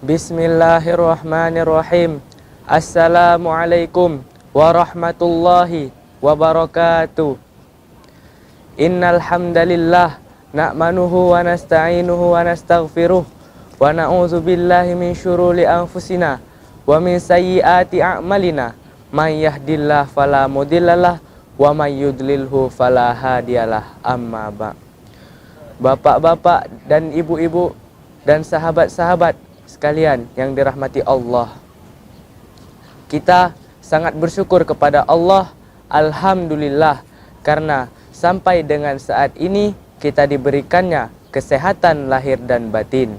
Bismillahirrahmanirrahim. Assalamualaikum warahmatullahi wabarakatuh. Innal hamdalillah na'manuhu wa nasta'inuhu wa nastaghfiruh wa na'udzu billahi min syururi anfusina wa min sayyiati a'malina. May yahdihillahu fala mudhillalah wa may yudlilhu fala hadiyalah. Amma ba'. Bapak-bapak dan ibu-ibu dan sahabat-sahabat sekalian yang dirahmati Allah, kita sangat bersyukur kepada Allah, alhamdulillah, karena sampai dengan saat ini kita diberikannya kesehatan lahir dan batin.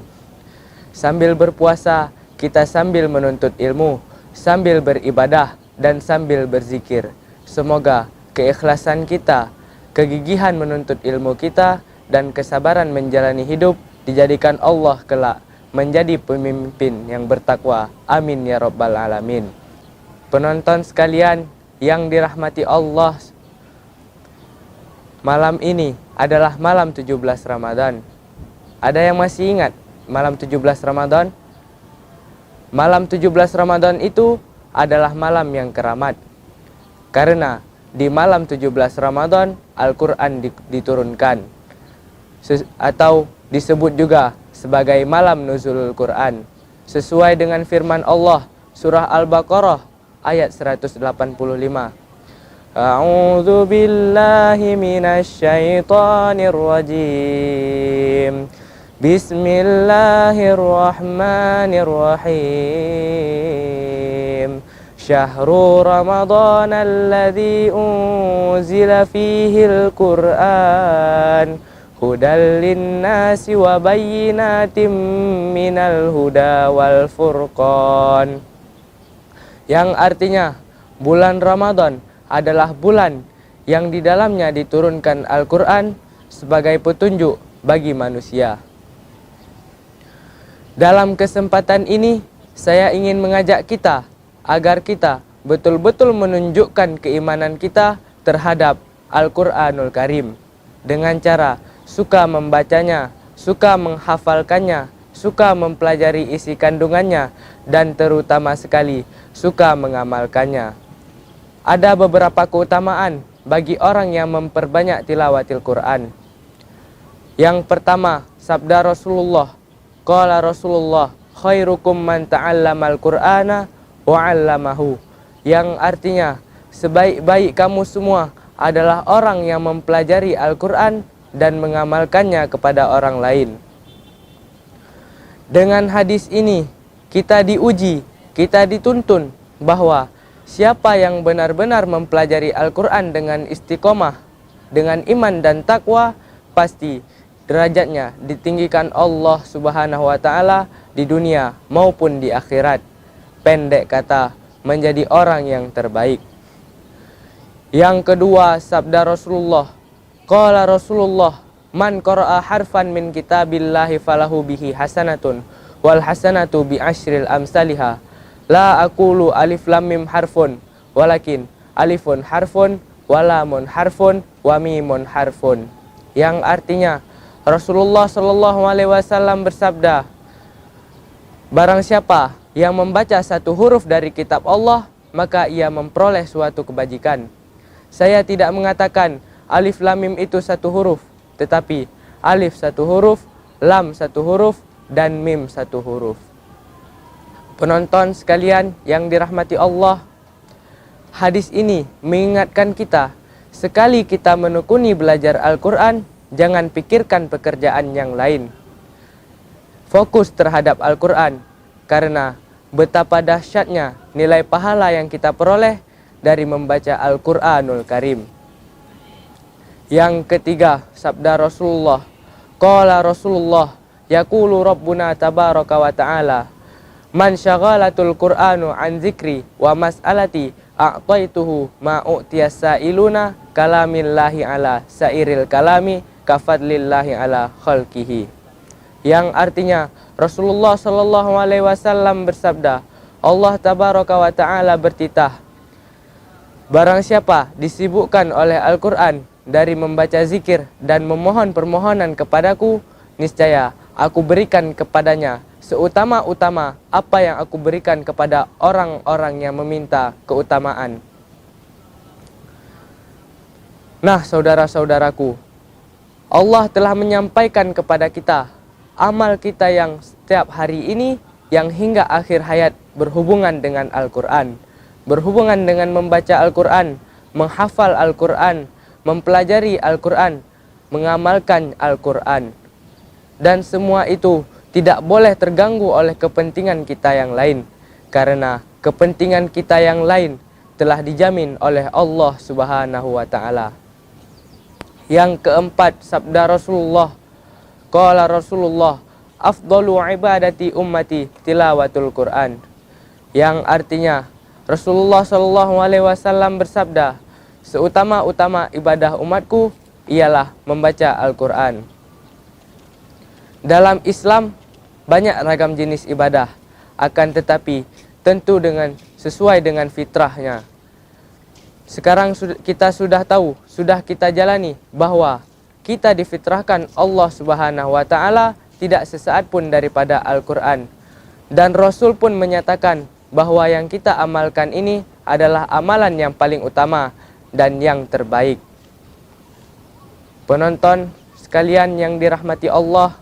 Sambil berpuasa, kita sambil menuntut ilmu, sambil beribadah, dan sambil berzikir. Semoga keikhlasan kita, kegigihan menuntut ilmu kita, dan kesabaran menjalani hidup dijadikan Allah kelak menjadi pemimpin yang bertakwa. Amin ya rabbal alamin. Penonton sekalian yang dirahmati Allah, malam ini adalah malam 17 Ramadan. Ada yang masih ingat malam 17 Ramadan? Malam 17 Ramadan itu adalah malam yang keramat. Karena di malam 17 Ramadan Al-Quran diturunkan, atau disebut juga sebagai malam nuzulul Quran, sesuai dengan firman Allah surah Al-Baqarah ayat 185. A'udzu billahi minasy syaithanir rajim. Bismillahirrahmanirrahim. Syahrul Ramadan alladzi unzila fihil Qur'an hudal linnasi wa bayyinatim minal huda wal furqan. Yang artinya bulan Ramadan adalah bulan yang di dalamnya diturunkan Al-Quran sebagai petunjuk bagi manusia. Dalam kesempatan ini saya ingin mengajak kita agar kita betul-betul menunjukkan keimanan kita terhadap Al-Quranul Karim dengan cara suka membacanya, suka menghafalkannya, suka mempelajari isi kandungannya, dan terutama sekali suka mengamalkannya. Ada beberapa keutamaan bagi orang yang memperbanyak tilawatil Quran. Yang pertama, sabda Rasulullah, qala Rasulullah, khairukum man ta'allamal Qur'ana wa 'allamahu. Yang artinya, sebaik-baik kamu semua adalah orang yang mempelajari Al-Quran dan mengamalkannya kepada orang lain. Dengan hadis ini kita diuji, kita dituntun bahwa siapa yang benar-benar mempelajari Al-Quran dengan istiqomah, dengan iman dan takwa, pasti derajatnya ditinggikan Allah Subhanahu wa Ta'ala di dunia maupun di akhirat. Pendek kata, menjadi orang yang terbaik. Yang kedua, sabda Rasulullah, qala Rasulullah, man qara'a harfan min kitabillahi falahu bihi hasanatun wal hasanatu bi asyril amsalihha. La aqulu alif lam mim harfun, walakin alifun harfun, walamun harfun, wa mimun harfun. Yang artinya Rasulullah sallallahu alaihi wasallam bersabda, barang siapa yang membaca satu huruf dari kitab Allah, maka ia memperoleh suatu kebajikan. Saya tidak mengatakan alif lam mim itu satu huruf, tetapi alif satu huruf, lam satu huruf, dan mim satu huruf. Penonton sekalian yang dirahmati Allah, hadis ini mengingatkan kita, sekali kita menekuni belajar Al-Quran, jangan pikirkan pekerjaan yang lain. Fokus terhadap Al-Quran, karena betapa dahsyatnya nilai pahala yang kita peroleh dari membaca Al-Quranul Karim. Yang ketiga, sabda Rasulullah, qala Rasulullah, yaqulu Rabbuna tabaraka wa ta'ala, man syaghalatul Qur'anu an zikri wa mas'alati a'taituhu ma u'tiyas sa'iluna kalamillahi ala sairil kalami kafadlillahi ala khalqihi. Yang artinya Rasulullah sallallahu alaihi wasallam bersabda, Allah tabaraka wa ta'ala bertitah, barang siapa disibukkan oleh Al-Quran dari membaca zikir dan memohon permohonan kepadaku, niscaya aku berikan kepadanya seutama-utama apa yang aku berikan kepada orang-orang yang meminta keutamaan. Nah, saudara-saudaraku, Allah telah menyampaikan kepada kita amal kita yang setiap hari ini yang hingga akhir hayat berhubungan dengan Al-Quran, berhubungan dengan membaca Al-Quran, menghafal Al-Quran, mempelajari Al-Quran, mengamalkan Al-Quran. Dan semua itu tidak boleh terganggu oleh kepentingan kita yang lain, karena kepentingan kita yang lain telah dijamin oleh Allah Subhanahu wa Ta'ala. Yang keempat, sabda Rasulullah, qala Rasulullah, afdalu ibadati ummati tilawatul Quran. Yang artinya Rasulullah SAW bersabda, seutama-utama ibadah umatku ialah membaca Al-Quran. Dalam Islam banyak ragam jenis ibadah, akan tetapi tentu sesuai dengan fitrahnya. Sekarang kita sudah tahu, sudah kita jalani bahwa kita difitrahkan Allah Subhanahu wa Ta'ala tidak sesaat pun daripada Al-Quran. Dan Rasul pun menyatakan bahwa yang kita amalkan ini adalah amalan yang paling utama dan yang terbaik. Penonton sekalian yang dirahmati Allah,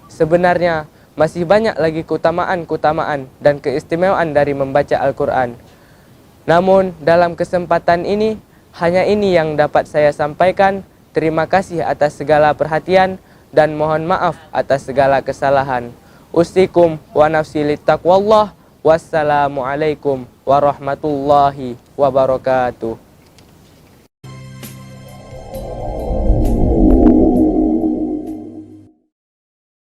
sebenarnya masih banyak lagi keutamaan-keutamaan dan keistimewaan dari membaca Al-Quran. Namun dalam kesempatan ini, hanya ini yang dapat saya sampaikan. Terima kasih atas segala perhatian dan mohon maaf atas segala kesalahan. Usikum wa nafsi littaqwallah. Wassalamualaikum warahmatullahi wabarakatuh.